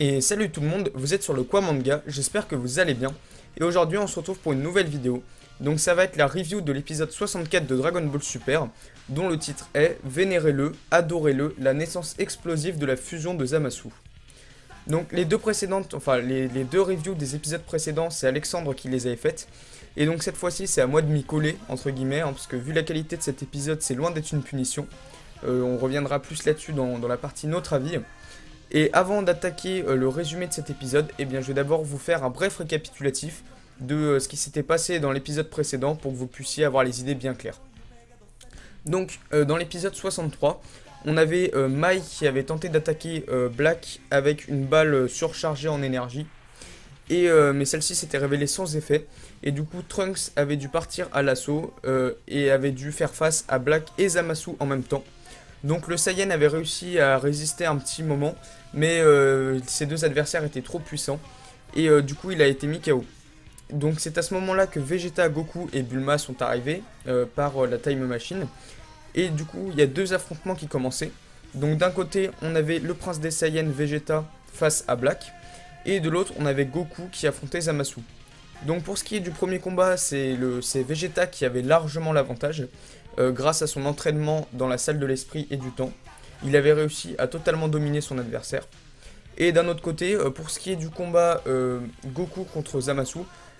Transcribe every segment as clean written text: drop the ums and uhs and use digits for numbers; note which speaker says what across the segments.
Speaker 1: Et salut tout le monde, vous êtes sur le Quoi Manga, j'espère que vous allez bien. Et aujourd'hui on se retrouve pour une nouvelle vidéo. Donc ça va être la review de l'épisode 64 de Dragon Ball Super, dont le titre est Vénérez-le, adorez-le, la naissance explosive de la fusion de Zamasu. Donc les deux précédentes, les deux reviews des épisodes précédents, c'est Alexandre qui les avait faites. Et donc cette fois-ci c'est à moi de m'y coller, entre guillemets, parce que vu la qualité de cet épisode, c'est loin d'être une punition. On reviendra plus là-dessus dans la partie notre avis. Et avant d'attaquer le résumé de cet épisode, je vais d'abord vous faire un bref récapitulatif de ce qui s'était passé dans l'épisode précédent pour que vous puissiez avoir les idées bien claires. Donc, dans l'épisode 63, on avait Mai qui avait tenté d'attaquer Black avec une balle surchargée en énergie. Mais celle-ci s'était révélée sans effet. Et du coup, Trunks avait dû partir à l'assaut et avait dû faire face à Black et Zamasu en même temps. Donc le Saiyan avait réussi à résister un petit moment, mais ses deux adversaires étaient trop puissants, et du coup il a été mis KO. Donc c'est à ce moment-là que Vegeta, Goku et Bulma sont arrivés par la Time Machine, et du coup il y a deux affrontements qui commençaient. Donc d'un côté on avait le prince des Saiyans Vegeta face à Black, et de l'autre on avait Goku qui affrontait Zamasu. Donc pour ce qui est du premier combat, c'est Vegeta qui avait largement l'avantage. Grâce à son entraînement dans la salle de l'esprit et du temps, il avait réussi à totalement dominer son adversaire. Et d'un autre côté, pour ce qui est du combat Goku contre Zamasu,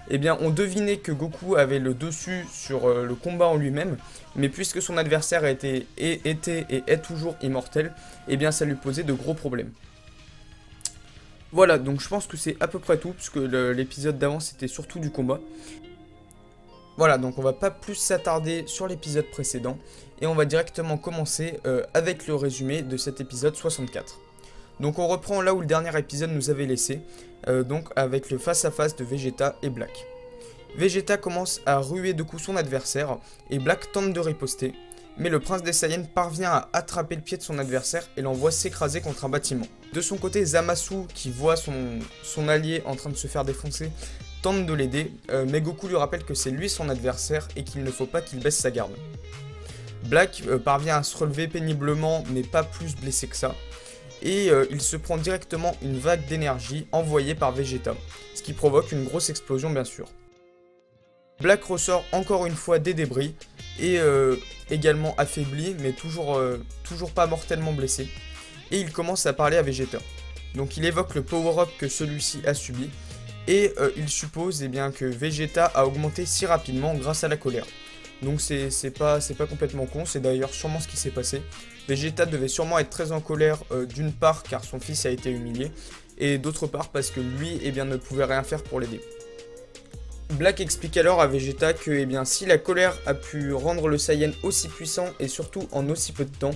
Speaker 1: on devinait que Goku avait le dessus sur le combat en lui-même, mais puisque son adversaire était et est toujours immortel, ça lui posait de gros problèmes. Voilà, donc je pense que c'est à peu près tout, puisque l'épisode d'avant c'était surtout du combat. Voilà, donc on va pas plus s'attarder sur l'épisode précédent, et on va directement commencer avec le résumé de cet épisode 64. Donc on reprend là où le dernier épisode nous avait laissé, donc avec le face-à-face de Vegeta et Black. Vegeta commence à ruer de coups son adversaire, et Black tente de riposter, mais le prince des Saiyans parvient à attraper le pied de son adversaire et l'envoie s'écraser contre un bâtiment. De son côté, Zamasu, qui voit son allié en train de se faire défoncer, tente de l'aider, mais Goku lui rappelle que c'est lui son adversaire et qu'il ne faut pas qu'il baisse sa garde. Black parvient à se relever péniblement, mais pas plus blessé que ça, et il se prend directement une vague d'énergie envoyée par Vegeta, ce qui provoque une grosse explosion bien sûr. Black ressort encore une fois des débris, et également affaibli, mais toujours pas mortellement blessé, et il commence à parler à Vegeta. Donc il évoque le power-up que celui-ci a subi, et il suppose que Vegeta a augmenté si rapidement grâce à la colère. Donc c'est pas complètement con, c'est d'ailleurs sûrement ce qui s'est passé. Vegeta devait sûrement être très en colère d'une part car son fils a été humilié, et d'autre part parce que lui ne pouvait rien faire pour l'aider. Black explique alors à Vegeta que si la colère a pu rendre le Saiyan aussi puissant et surtout en aussi peu de temps,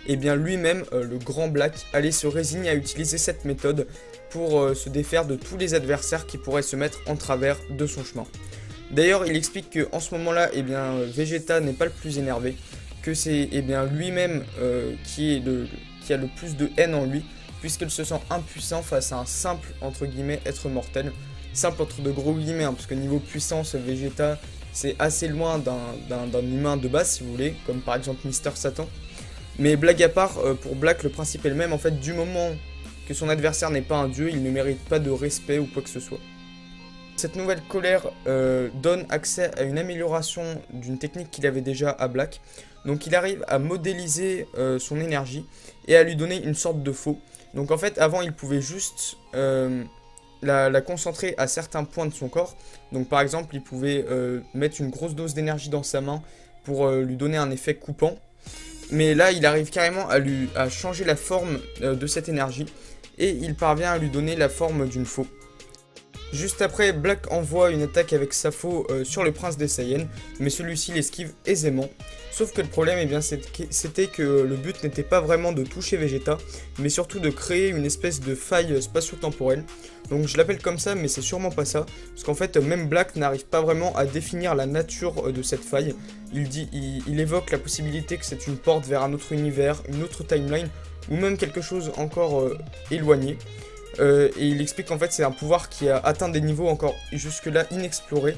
Speaker 1: lui-même, le grand Black, allait se résigner à utiliser cette méthode pour se défaire de tous les adversaires qui pourraient se mettre en travers de son chemin. D'ailleurs, il explique qu'en ce moment-là, Vegeta n'est pas le plus énervé, que c'est lui-même qui a le plus de haine en lui, puisqu'il se sent impuissant face à un simple, entre guillemets, être mortel. Simple entre de gros guillemets, parce que niveau puissance, Vegeta, c'est assez loin d'un humain de base, si vous voulez, comme par exemple Mister Satan. Mais blague à part, pour Black, le principe est le même, en fait, du moment que son adversaire n'est pas un dieu, il ne mérite pas de respect ou quoi que ce soit. Cette nouvelle colère donne accès à une amélioration d'une technique qu'il avait déjà à Black. Donc il arrive à modéliser son énergie et à lui donner une sorte de faux. Donc en fait, avant, il pouvait juste la concentrer à certains points de son corps. Donc par exemple, il pouvait mettre une grosse dose d'énergie dans sa main pour lui donner un effet coupant. Mais là, il arrive carrément à changer la forme de cette énergie, et il parvient à lui donner la forme d'une faux. Juste après, Black envoie une attaque avec sa faux sur le prince des Saiyans, mais celui-ci l'esquive aisément. Sauf que le problème, c'était que le but n'était pas vraiment de toucher Vegeta, mais surtout de créer une espèce de faille spatio-temporelle. Donc je l'appelle comme ça, mais c'est sûrement pas ça, parce qu'en fait, même Black n'arrive pas vraiment à définir la nature de cette faille. Il évoque la possibilité que c'est une porte vers un autre univers, une autre timeline, ou même quelque chose encore éloigné. Et il explique qu'en fait c'est un pouvoir qui a atteint des niveaux encore jusque-là inexplorés,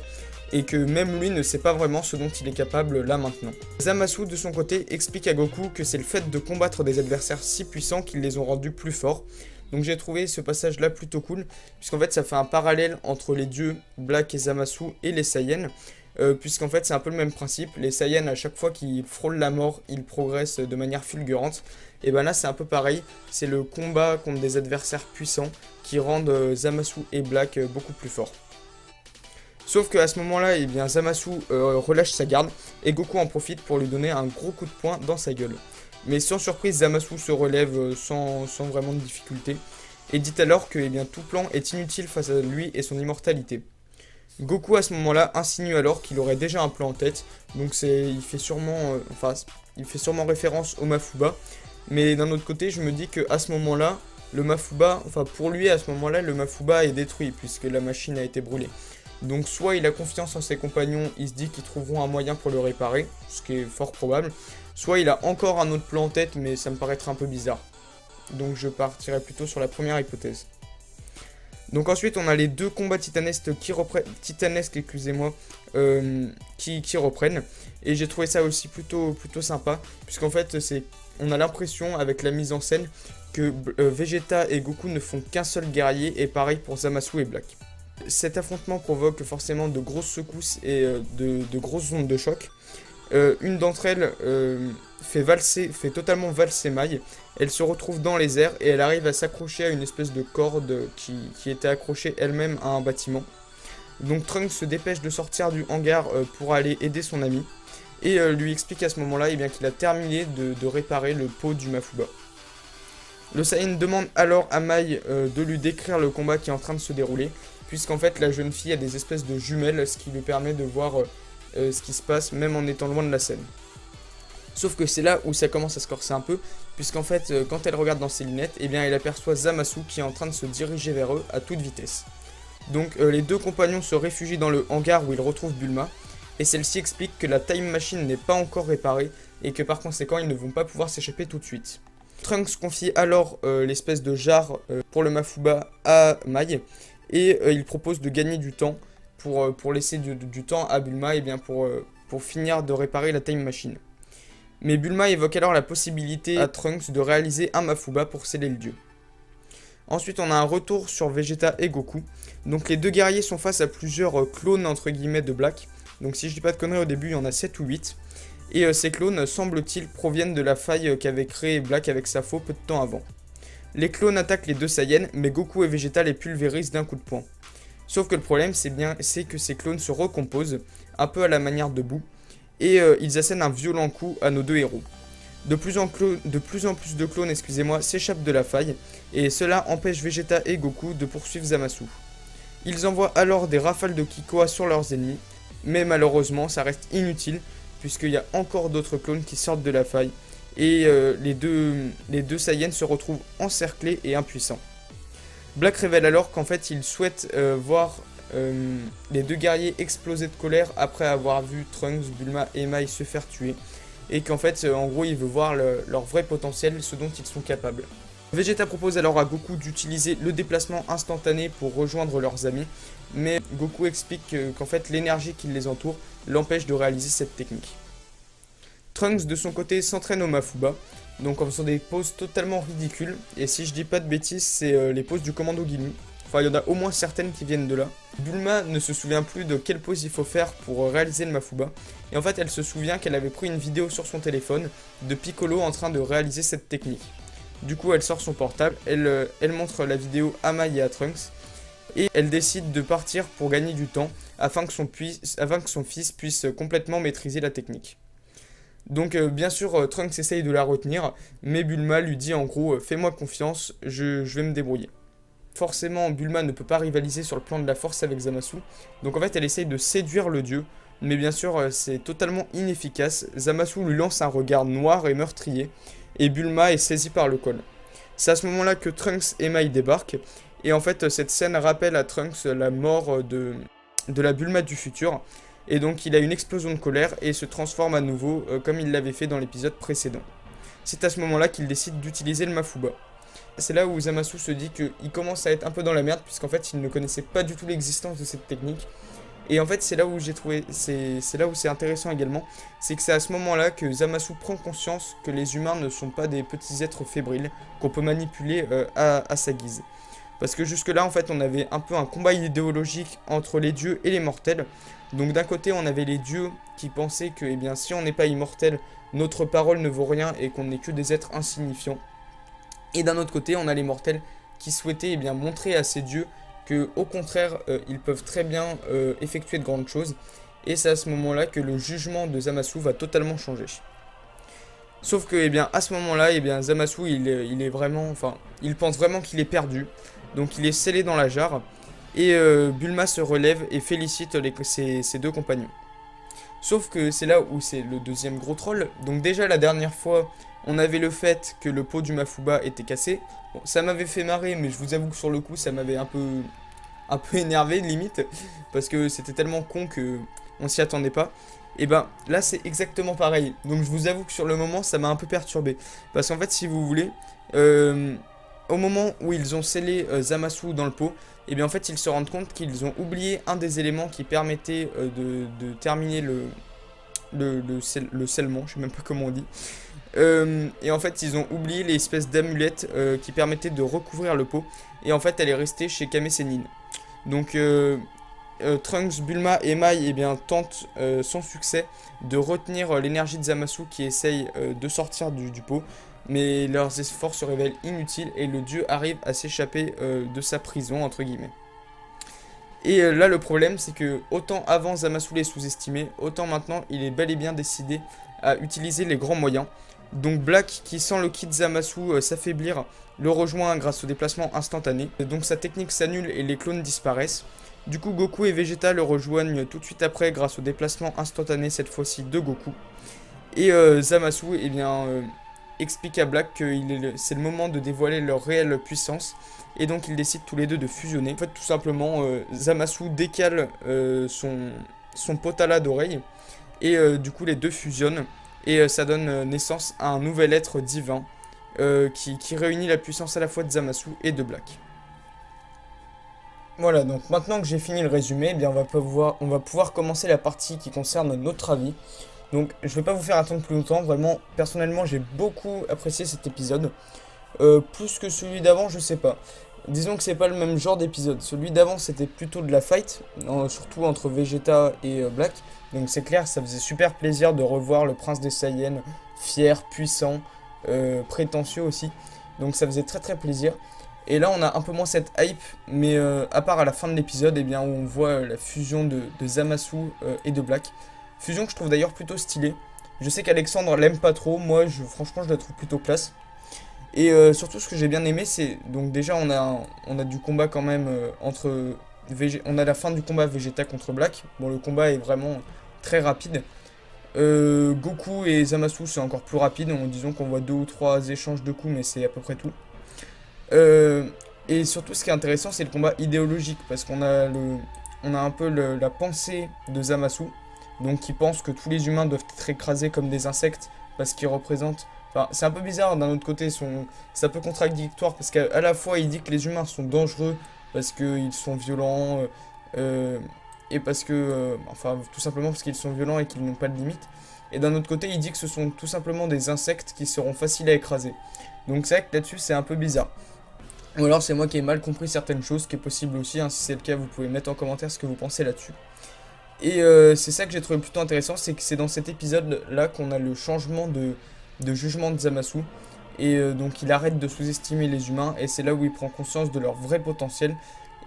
Speaker 1: et que même lui ne sait pas vraiment ce dont il est capable là maintenant. Zamasu de son côté explique à Goku que c'est le fait de combattre des adversaires si puissants qui les ont rendus plus forts, Donc j'ai trouvé ce passage là plutôt cool, puisqu'en fait ça fait un parallèle entre les dieux Black et Zamasu et les Saiyans, puisqu'en fait c'est un peu le même principe. Les Saiyans, à chaque fois qu'ils frôlent la mort, ils progressent de manière fulgurante. Et ben là c'est un peu pareil, c'est le combat contre des adversaires puissants qui rendent Zamasu et Black beaucoup plus forts. Sauf qu'à ce moment-là, eh bien, Zamasu relâche sa garde et Goku en profite pour lui donner un gros coup de poing dans sa gueule. Mais sans surprise, Zamasu se relève sans vraiment de difficulté et dit alors que eh bien, tout plan est inutile face à lui et son immortalité. Goku à ce moment-là insinue alors qu'il aurait déjà un plan en tête, donc il fait sûrement référence au Mafuba. Mais d'un autre côté, je me dis qu'à ce moment-là, le Mafuba, pour lui à ce moment-là, le Mafuba est détruit puisque la machine a été brûlée. Donc soit il a confiance en ses compagnons, il se dit qu'ils trouveront un moyen pour le réparer, ce qui est fort probable, soit il a encore un autre plan en tête, mais ça me paraîtrait un peu bizarre. Donc je partirai plutôt sur la première hypothèse. Donc ensuite on a les deux combats titanesques qui reprennent, et j'ai trouvé ça aussi plutôt sympa, puisqu'en fait on a l'impression avec la mise en scène que Vegeta et Goku ne font qu'un seul guerrier, et pareil pour Zamasu et Black. Cet affrontement provoque forcément de grosses secousses et de grosses ondes de choc. Une d'entre elles fait totalement valser Mai. Elle se retrouve dans les airs et elle arrive à s'accrocher à une espèce de corde qui était accrochée elle-même à un bâtiment. Donc Trunks se dépêche de sortir du hangar pour aller aider son ami et lui explique à ce moment-là qu'il a terminé de réparer le pot du Mafuba. Le Saiyan demande alors à Mai de lui décrire le combat qui est en train de se dérouler, puisqu'en fait la jeune fille a des espèces de jumelles, ce qui lui permet de voir ce qui se passe même en étant loin de la scène. Sauf que c'est là où ça commence à se corser un peu, puisqu'en fait quand elle regarde dans ses lunettes, elle aperçoit Zamasu qui est en train de se diriger vers eux à toute vitesse. Donc les deux compagnons se réfugient dans le hangar où ils retrouvent Bulma, et celle-ci explique que la Time Machine n'est pas encore réparée, et que par conséquent ils ne vont pas pouvoir s'échapper tout de suite. Trunks confie alors l'espèce de jarre pour le Mafuba à Mai, et il propose de gagner du temps pour laisser du temps à Bulma pour finir de réparer la Time Machine. Mais Bulma évoque alors la possibilité à Trunks de réaliser un Mafuba pour sceller le dieu. Ensuite on a un retour sur Vegeta et Goku. Donc les deux guerriers sont face à plusieurs clones entre guillemets de Black. Donc si je dis pas de conneries, au début il y en a 7 ou 8. Et ces clones, semble-t-il, proviennent de la faille qu'avait créée Black avec sa faux peu de temps avant. Les clones attaquent les deux Saiyans, mais Goku et Vegeta les pulvérisent d'un coup de poing. Sauf que le problème, c'est que ces clones se recomposent, un peu à la manière de Boo, et ils assènent un violent coup à nos deux héros. De plus en plus de clones s'échappent de la faille, et cela empêche Vegeta et Goku de poursuivre Zamasu. Ils envoient alors des rafales de Kikoa sur leurs ennemis, mais malheureusement ça reste inutile, puisqu'il y a encore d'autres clones qui sortent de la faille, et les deux Saiyans se retrouvent encerclés et impuissants. Black révèle alors qu'en fait il souhaite voir les deux guerriers exploser de colère après avoir vu Trunks, Bulma et Mai se faire tuer, et qu'en fait en gros il veut voir leur vrai potentiel, ce dont ils sont capables. Vegeta propose alors à Goku d'utiliser le déplacement instantané pour rejoindre leurs amis, mais Goku explique qu'en fait l'énergie qui les entoure l'empêche de réaliser cette technique. Trunks de son côté s'entraîne au Mafuba, donc en faisant des poses totalement ridicules, et si je dis pas de bêtises c'est les poses du commando Ginyu. Enfin il y en a au moins certaines qui viennent de là. Bulma ne se souvient plus de quelle pose il faut faire pour réaliser le Mafuba, et en fait elle se souvient qu'elle avait pris une vidéo sur son téléphone de Piccolo en train de réaliser cette technique. Du coup elle sort son portable, elle montre la vidéo à Mai et à Trunks, et elle décide de partir pour gagner du temps afin que son fils puisse complètement maîtriser la technique. Donc bien sûr Trunks essaye de la retenir, mais Bulma lui dit en gros fais-moi confiance, je vais me débrouiller. Forcément Bulma ne peut pas rivaliser sur le plan de la force avec Zamasu, donc en fait elle essaye de séduire le dieu, mais bien sûr c'est totalement inefficace. Zamasu lui lance un regard noir et meurtrier, et Bulma est saisie par le col. C'est à ce moment là que Trunks et Mai débarquent, et en fait cette scène rappelle à Trunks la mort de la Bulma du futur, et donc il a une explosion de colère et se transforme à nouveau comme il l'avait fait dans l'épisode précédent. C'est à ce moment là qu'il décide d'utiliser le Mafuba. C'est là où Zamasu se dit qu'il commence à être un peu dans la merde, puisqu'en fait il ne connaissait pas du tout l'existence de cette technique, Et en fait, c'est là où j'ai trouvé, c'est là où c'est intéressant également, c'est que c'est à ce moment-là que Zamasu prend conscience que les humains ne sont pas des petits êtres fébriles qu'on peut manipuler à sa guise. Parce que jusque-là, en fait, on avait un peu un combat idéologique entre les dieux et les mortels. Donc d'un côté, on avait les dieux qui pensaient que, eh bien, si on n'est pas immortel, notre parole ne vaut rien et qu'on n'est que des êtres insignifiants. Et d'un autre côté, on a les mortels qui souhaitaient eh bien, montrer à ces dieux que, au contraire, ils peuvent très bien effectuer de grandes choses. Et c'est à ce moment-là que le jugement de Zamasu va totalement changer. Sauf que, eh bien, à ce moment-là, eh bien, Zamasu, il est vraiment, enfin, il pense vraiment qu'il est perdu. Donc, il est scellé dans la jarre. Et Bulma se relève et félicite ses deux compagnons. Sauf que c'est là où c'est le deuxième gros troll. Donc déjà la dernière fois, on avait le fait que le pot du Mafuba était cassé. Bon, ça m'avait fait marrer, mais je vous avoue que sur le coup, ça m'avait un peu énervé limite. Parce que c'était tellement con que on s'y attendait pas. Et ben là c'est exactement pareil. Donc je vous avoue que sur le moment, ça m'a un peu perturbé. Parce qu'en fait, si vous voulez, au moment où ils ont scellé Zamasu dans le pot, et bien en fait ils se rendent compte qu'ils ont oublié un des éléments qui permettait de terminer le scellement, je sais même pas comment on dit. Et en fait ils ont oublié l'espèce d'amulette qui permettait de recouvrir le pot. Et en fait elle est restée chez Kame Sennin. Donc Trunks, Bulma et Mai eh bien, tentent sans succès de retenir l'énergie de Zamasu qui essaye de sortir du pot. Mais leurs efforts se révèlent inutiles et le dieu arrive à s'échapper de sa prison, entre guillemets. Et là, le problème, c'est que autant avant Zamasu les sous-estimé, autant maintenant, il est bel et bien décidé à utiliser les grands moyens. Donc Black, qui sent le kit Zamasu s'affaiblir, le rejoint grâce au déplacement instantané. Donc sa technique s'annule et les clones disparaissent. Du coup, Goku et Vegeta le rejoignent tout de suite après grâce au déplacement instantané, cette fois-ci de Goku. Et Zamasu, eh bien... explique à Black que c'est le moment de dévoiler leur réelle puissance. Et donc ils décident tous les deux de fusionner. En fait tout simplement Zamasu décale son potala d'oreille. Et du coup les deux fusionnent. Et ça donne naissance à un nouvel être divin qui réunit la puissance à la fois de Zamasu et de Black. Voilà, donc maintenant que j'ai fini le résumé, eh bien on va pouvoir commencer la partie qui concerne notre avis. Donc je vais pas vous faire attendre plus longtemps, vraiment, personnellement j'ai beaucoup apprécié cet épisode. Plus que celui d'avant, je sais pas. Disons que c'est pas le même genre d'épisode. Celui d'avant c'était plutôt de la fight, surtout entre Vegeta et Black. Donc c'est clair, ça faisait super plaisir de revoir le prince des Saiyans, fier, puissant, prétentieux aussi. Donc ça faisait très très plaisir. Et là on a un peu moins cette hype, mais à part à la fin de l'épisode, eh bien, où on voit la fusion de Zamasu et de Black. Fusion que je trouve d'ailleurs plutôt stylée. Je sais qu'Alexandre l'aime pas trop, moi franchement je la trouve plutôt classe. Et surtout ce que j'ai bien aimé c'est, donc déjà on a du combat quand même entre on a la fin du combat Vegeta contre Black. Bon le combat est vraiment très rapide. Goku et Zamasu c'est encore plus rapide, disons qu'on voit 2 ou 3 échanges de coups mais c'est à peu près tout. Et surtout ce qui est intéressant c'est le combat idéologique parce qu'on a un peu la pensée de Zamasu. Donc qui pense que tous les humains doivent être écrasés comme des insectes parce qu'ils représentent... Enfin, c'est un peu bizarre d'un autre côté, c'est un peu contradictoire parce qu'à la fois il dit que les humains sont dangereux parce qu'ils sont violents et parce que... enfin, tout simplement parce qu'ils sont violents et qu'ils n'ont pas de limite. Et d'un autre côté il dit que ce sont tout simplement des insectes qui seront faciles à écraser. Donc c'est vrai que là-dessus c'est un peu bizarre. Ou alors c'est moi qui ai mal compris certaines choses, ce qui est possible aussi, hein. Si c'est le cas vous pouvez mettre en commentaire ce que vous pensez là-dessus. Et c'est ça que j'ai trouvé plutôt intéressant, c'est que c'est dans cet épisode là qu'on a le changement de jugement de Zamasu. Et donc il arrête de sous-estimer les humains et c'est là où il prend conscience de leur vrai potentiel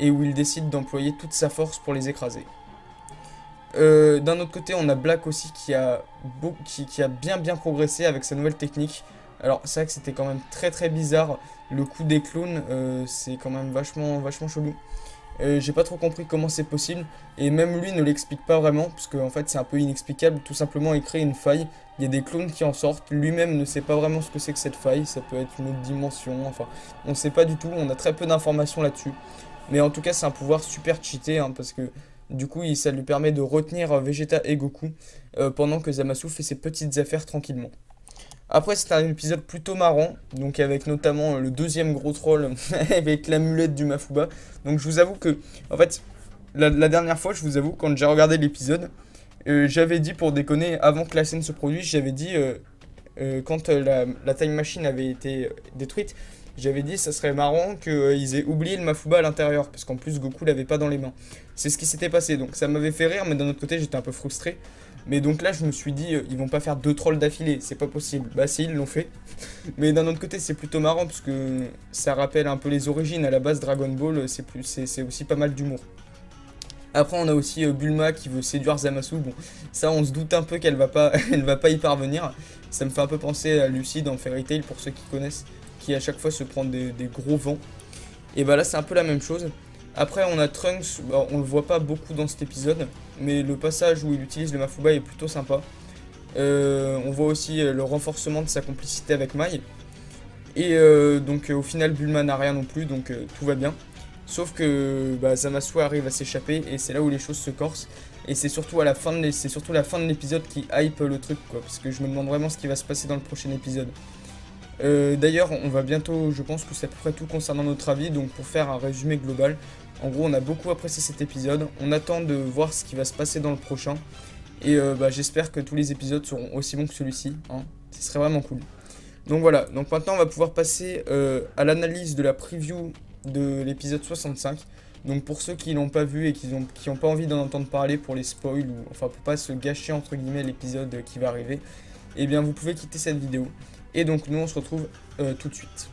Speaker 1: et où il décide d'employer toute sa force pour les écraser. D'un autre côté on a Black aussi qui a bien progressé avec sa nouvelle technique. Alors c'est vrai que c'était quand même très très bizarre, le coup des clones c'est quand même vachement chelou. J'ai pas trop compris comment c'est possible et même lui ne l'explique pas vraiment parce qu'en fait c'est un peu inexplicable, tout simplement il crée une faille, il y a des clones qui en sortent, lui-même ne sait pas vraiment ce que c'est que cette faille, ça peut être une autre dimension, enfin on sait pas du tout, on a très peu d'informations là-dessus. Mais en tout cas c'est un pouvoir super cheaté hein, parce que du coup ça lui permet de retenir Vegeta et Goku pendant que Zamasu fait ses petites affaires tranquillement. Après c'est un épisode plutôt marrant, donc avec notamment le deuxième gros troll avec l'amulette du Mafuba. Donc je vous avoue que, en fait, la dernière fois, je vous avoue, quand j'ai regardé l'épisode, j'avais dit pour déconner, avant que la scène se produise, j'avais dit, quand la time machine avait été détruite, j'avais dit ça serait marrant qu'ils aient oublié le Mafuba à l'intérieur, parce qu'en plus Goku l'avait pas dans les mains. C'est ce qui s'était passé, donc ça m'avait fait rire, mais d'un autre côté j'étais un peu frustré. Mais donc là je me suis dit, ils vont pas faire 2 trolls d'affilée, c'est pas possible. Bah si, ils l'ont fait. Mais d'un autre côté c'est plutôt marrant, parce que ça rappelle un peu les origines. À la base Dragon Ball, c'est aussi pas mal d'humour. Après on a aussi Bulma qui veut séduire Zamasu. Bon, ça on se doute un peu qu'elle va pas, elle va pas y parvenir. Ça me fait un peu penser à Lucy dans Fairy Tail pour ceux qui connaissent, qui à chaque fois se prend des gros vents. Et bah là c'est un peu la même chose. Après on a Trunks, bah, on le voit pas beaucoup dans cet épisode, mais le passage où il utilise le Mafuba est plutôt sympa. On voit aussi le renforcement de sa complicité avec Mai. Et donc au final Bulma n'a rien non plus, donc tout va bien. Sauf que bah, Zamasu arrive à s'échapper et c'est là où les choses se corsent. Et c'est surtout la fin de l'épisode qui hype le truc, quoi, parce que je me demande vraiment ce qui va se passer dans le prochain épisode. D'ailleurs, on va bientôt, je pense que c'est à peu près tout concernant notre avis, donc pour faire un résumé global, en gros on a beaucoup apprécié cet épisode, on attend de voir ce qui va se passer dans le prochain, et bah, j'espère que tous les épisodes seront aussi bons que celui-ci, hein. Ce serait vraiment cool. Donc voilà, donc maintenant on va pouvoir passer à l'analyse de la preview de l'épisode 65. Donc pour ceux qui l'ont pas vu et qui ont pas envie d'en entendre parler pour les spoils, ou enfin pour pas se gâcher entre guillemets l'épisode qui va arriver, eh bien vous pouvez quitter cette vidéo. Et donc nous on se retrouve tout de suite.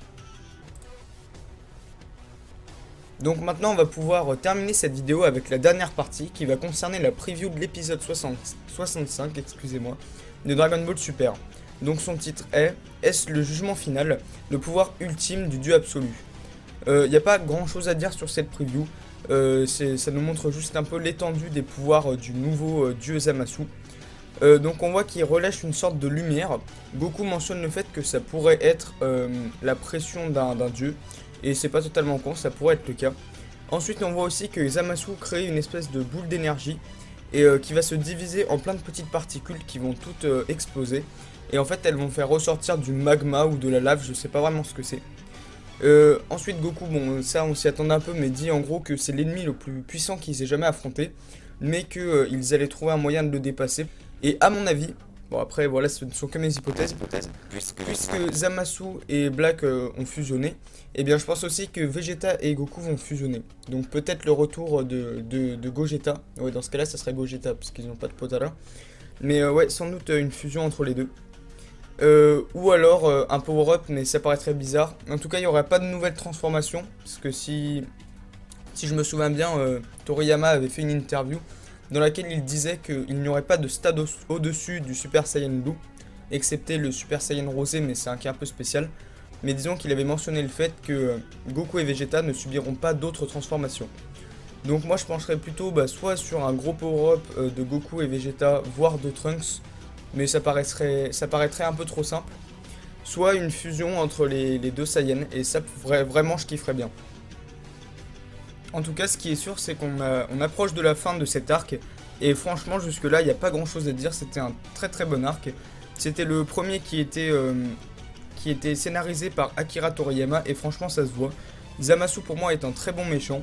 Speaker 1: Donc maintenant on va pouvoir terminer cette vidéo avec la dernière partie qui va concerner la preview de l'épisode 65, excusez-moi, de Dragon Ball Super. Donc son titre est « Est-ce le jugement final, le pouvoir ultime du dieu absolu ?» Il n'y a pas grand chose à dire sur cette preview, ça nous montre juste un peu l'étendue des pouvoirs du nouveau dieu Zamasu. Donc on voit qu'il relâche une sorte de lumière. Goku mentionne le fait que ça pourrait être la pression d'un dieu, et c'est pas totalement con, ça pourrait être le cas. Ensuite on voit aussi que Zamasu crée une espèce de boule d'énergie, et qui va se diviser en plein de petites particules qui vont toutes exploser. Et en fait elles vont faire ressortir du magma ou de la lave, je sais pas vraiment ce que c'est. Ensuite Goku, bon ça on s'y attendait un peu, mais dit en gros que c'est l'ennemi le plus puissant qu'ils aient jamais affronté, mais qu'ils allaient trouver un moyen de le dépasser. Et à mon avis, bon après voilà ce ne sont que mes hypothèses, puisque Zamasu et Black ont fusionné, et bien je pense aussi que Vegeta et Goku vont fusionner. Donc peut-être le retour de Gogeta, ouais dans ce cas là ça serait Gogeta parce qu'ils n'ont pas de Potara. Mais ouais sans doute une fusion entre les deux. Ou alors un power-up, mais ça paraîtrait bizarre. En tout cas, il n'y aurait pas de nouvelle transformation, parce que si je me souviens bien, Toriyama avait fait une interview dans laquelle il disait qu'il n'y aurait pas de stade au-dessus du Super Saiyan Blue, excepté le Super Saiyan Rosé, mais c'est un cas un peu spécial. Mais disons qu'il avait mentionné le fait que Goku et Vegeta ne subiront pas d'autres transformations. Donc moi je pencherais plutôt soit sur un gros power-up de Goku et Vegeta, voire de Trunks, mais ça paraîtrait un peu trop simple. Soit une fusion entre les deux Saiyans, et ça vraiment je kifferais bien. En tout cas ce qui est sûr c'est qu'on approche de la fin de cet arc, et franchement jusque là il n'y a pas grand chose à dire, c'était un très très bon arc. C'était le premier qui était scénarisé par Akira Toriyama, et franchement ça se voit. Zamasu pour moi est un très bon méchant,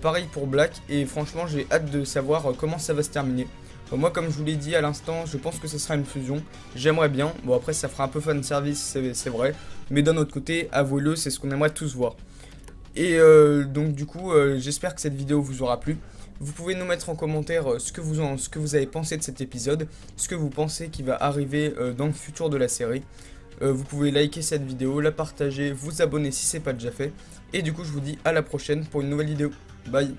Speaker 1: pareil pour Black, et franchement j'ai hâte de savoir comment ça va se terminer. Moi comme je vous l'ai dit à l'instant, je pense que ce sera une fusion, j'aimerais bien, bon après ça fera un peu fanservice c'est vrai, mais d'un autre côté, avouez-le, c'est ce qu'on aimerait tous voir. Et donc du coup, j'espère que cette vidéo vous aura plu. Vous pouvez nous mettre en commentaire ce que vous avez pensé de cet épisode, ce que vous pensez qui va arriver dans le futur de la série. Vous pouvez liker cette vidéo, la partager, vous abonner si c'est pas déjà fait. Et du coup je vous dis à la prochaine pour une nouvelle vidéo. Bye.